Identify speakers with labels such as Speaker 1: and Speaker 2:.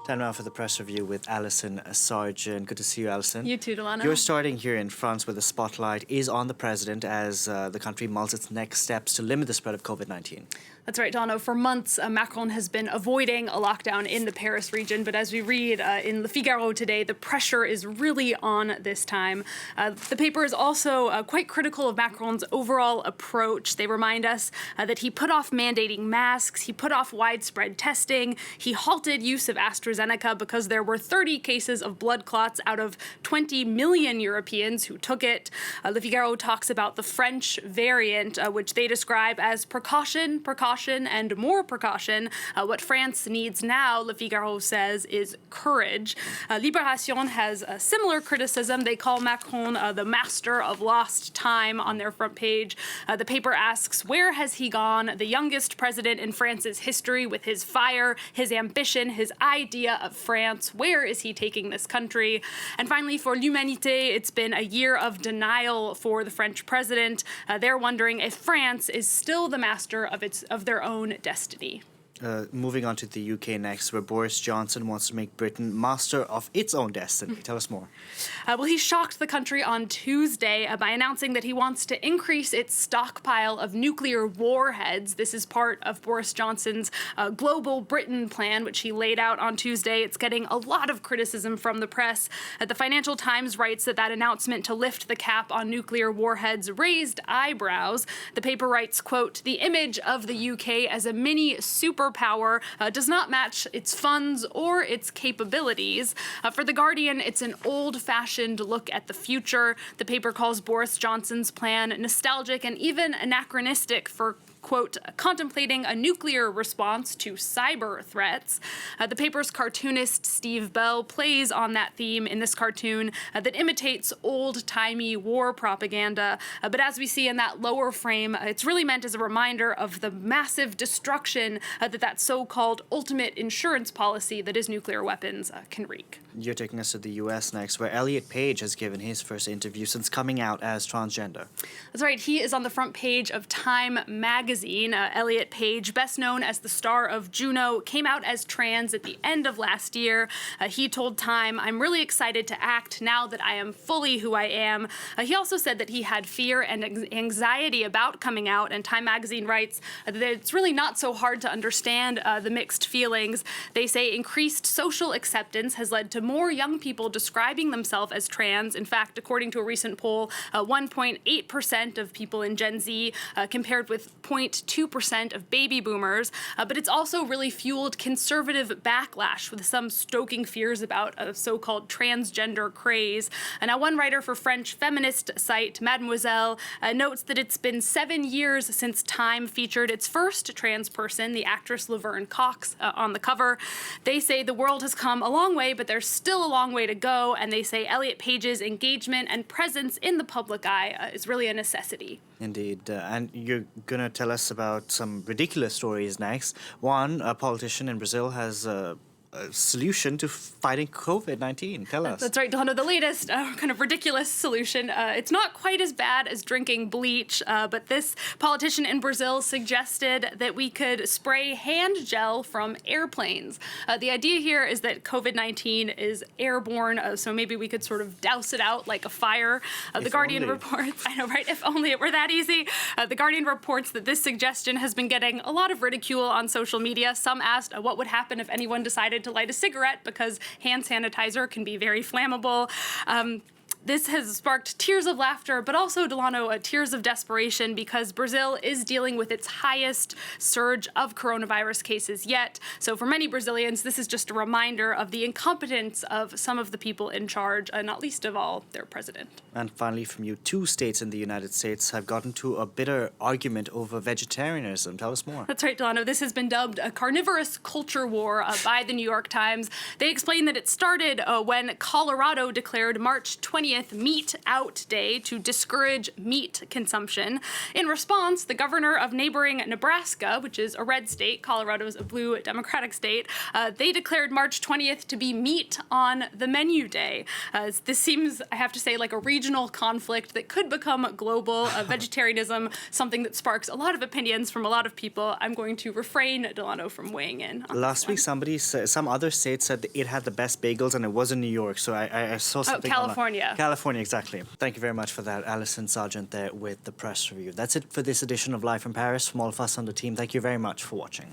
Speaker 1: Time now for the press review with Alison Sargent. Good to see you, Alison.
Speaker 2: You too, Delano.
Speaker 1: You're starting here in France where the spotlight is on the president as the country mulls its next steps to limit the spread of COVID-19.
Speaker 2: That's right, Delano. For months, Macron has been avoiding a lockdown in the Paris region, but as we read in Le Figaro today, the pressure is really on this time. The paper is also quite critical of Macron's overall approach. They remind us that he put off mandating masks, he put off widespread testing, he halted use of AstraZeneca because there were 30 cases of blood clots out of 20 million Europeans who took it. Le Figaro talks about the French variant, which they describe as precaution, and more precaution. What France needs now, Le Figaro says, is courage. Libération has a similar criticism. They call Macron the master of lost time on their front page. The paper asks, where has he gone, the youngest president in France's history, with his fire, his ambition, his idea of France? Where is he taking this country? And finally, for L'Humanité, it's been a year of denial for the French president. They're wondering if France is still the master of their own destiny.
Speaker 1: Moving on to the UK next, where Boris Johnson wants to make Britain master of its own destiny. Tell us more.
Speaker 2: Well, he shocked the country on Tuesday by announcing that he wants to increase its stockpile of nuclear warheads. This is part of Boris Johnson's Global Britain plan, which he laid out on Tuesday. It's getting a lot of criticism from the press. The Financial Times writes that announcement to lift the cap on nuclear warheads raised eyebrows. The paper writes, quote, the image of the UK as a mini superpower does not match its funds or its capabilities. For The Guardian, it's an old-fashioned look at the future. The paper calls Boris Johnson's plan nostalgic and even anachronistic for, quote, contemplating a nuclear response to cyber threats. The paper's cartoonist Steve Bell plays on that theme in this cartoon that imitates old-timey war propaganda. But as we see in that lower frame, it's really meant as a reminder of the massive destruction that so-called ultimate insurance policy that is nuclear weapons can wreak.
Speaker 1: You're taking us to the U.S. next, where Elliot Page has given his first interview since coming out as transgender.
Speaker 2: That's right. He is on the front page of Time magazine. Elliot Page, best known as the star of Juno, came out as trans at the end of last year. He told Time, I'm really excited to act now that I am fully who I am. He also said that he had fear and anxiety about coming out, and Time magazine writes that it's really not so hard to understand the mixed feelings. They say increased social acceptance has led to more young people describing themselves as trans. In fact, according to a recent poll, 1.8% of people in Gen Z compared with 0.2% of baby boomers. But it's also really fueled conservative backlash, with some stoking fears about a so-called transgender craze. And now one writer for French feminist site MadmoiZelle notes that it's been 7 years since Time featured its first trans person, the actress Laverne Cox, on the cover. They say the world has come a long way, but there's still a long way to go, and they say Elliot Page's engagement and presence in the public eye is really a necessity.
Speaker 1: Indeed. And you're going to tell us about some ridiculous stories next. One, a politician in Brazil has a solution to fighting COVID-19. Tell us.
Speaker 2: That's right, Delano. The latest kind of ridiculous solution. It's not quite as bad as drinking bleach, but this politician in Brazil suggested that we could spray hand gel from airplanes. The idea here is that COVID-19 is airborne, so maybe we could sort of douse it out like a fire. The Guardian reports, I know, right? If only it were that easy. The Guardian reports that this suggestion has been getting a lot of ridicule on social media. Some asked what would happen if anyone decided to light a cigarette, because hand sanitizer can be very flammable. This has sparked tears of laughter, but also, Delano, tears of desperation, because Brazil is dealing with its highest surge of coronavirus cases yet. So for many Brazilians, this is just a reminder of the incompetence of some of the people in charge, not least of all their president.
Speaker 1: And finally, from you, 2 states in the United States have gotten to a bitter argument over vegetarianism. Tell us more.
Speaker 2: That's right, Delano. This has been dubbed a carnivorous culture war by the New York Times. They explain that it started when Colorado declared March 20th 20th Meat Out Day to discourage meat consumption. In response, the governor of neighboring Nebraska, which is a red state, Colorado is a blue Democratic state, they declared March 20th to be Meat on the Menu Day. This seems, I have to say, like a regional conflict that could become global. Vegetarianism, something that sparks a lot of opinions from a lot of people. I'm going to refrain, Delano, from weighing in on
Speaker 1: Last week, somebody said, some other state said it had the best bagels, and it was in New York. So I saw something.
Speaker 2: California.
Speaker 1: California, exactly. Thank you very much for that, Alison Sargent there with the press review. That's it for this edition of Live from Paris. From all of us on the team, thank you very much for watching.